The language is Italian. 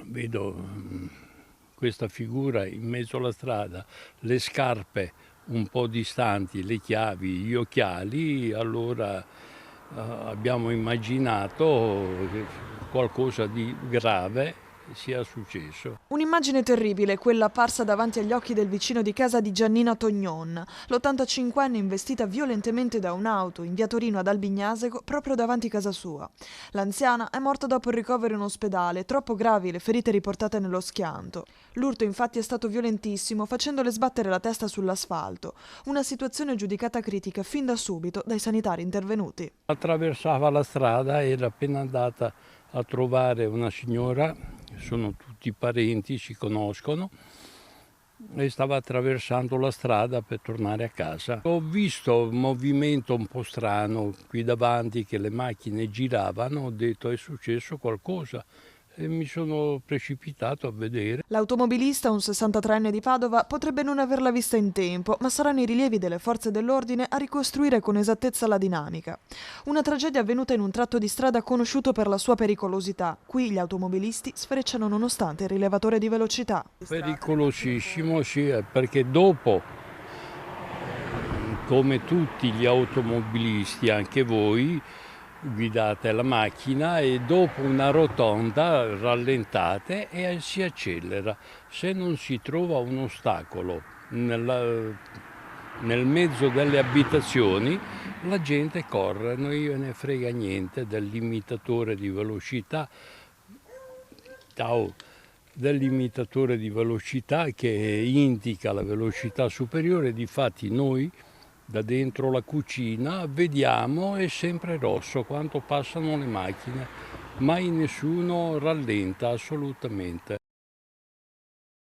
vedo questa figura in mezzo alla strada, le scarpe un po' distanti, le chiavi, gli occhiali, allora abbiamo immaginato che qualcosa di grave sia successo. Un'immagine terribile, quella apparsa davanti agli occhi del vicino di casa di Giannina Tognon, l'85enne investita violentemente da un'auto in via Torino ad Albignasego, proprio davanti casa sua. L'anziana è morta dopo il ricovero in ospedale, troppo gravi le ferite riportate nello schianto. L'urto infatti è stato violentissimo, facendole sbattere la testa sull'asfalto, una situazione giudicata critica fin da subito dai sanitari intervenuti. Attraversava la strada, era appena andata a trovare una signora, sono tutti parenti, si conoscono, e stava attraversando la strada per tornare a casa. Ho visto un movimento un po' strano qui davanti, che le macchine giravano, ho detto è successo qualcosa e mi sono precipitato a vedere. L'automobilista, un 63enne di Padova, potrebbe non averla vista in tempo, ma saranno i rilievi delle forze dell'ordine a ricostruire con esattezza la dinamica. Una tragedia avvenuta in un tratto di strada conosciuto per la sua pericolosità. Qui gli automobilisti sfrecciano nonostante il rilevatore di velocità. Pericolosissimo, sì, perché dopo, come tutti gli automobilisti, anche voi guidate la macchina e dopo una rotonda rallentate e si accelera. Se non si trova un ostacolo nel mezzo delle abitazioni, la gente corre, non gliene frega niente del limitatore di velocità. Del limitatore di velocità che indica la velocità superiore. Difatti noi da dentro la cucina vediamo è sempre rosso quando passano le macchine, mai nessuno rallenta assolutamente.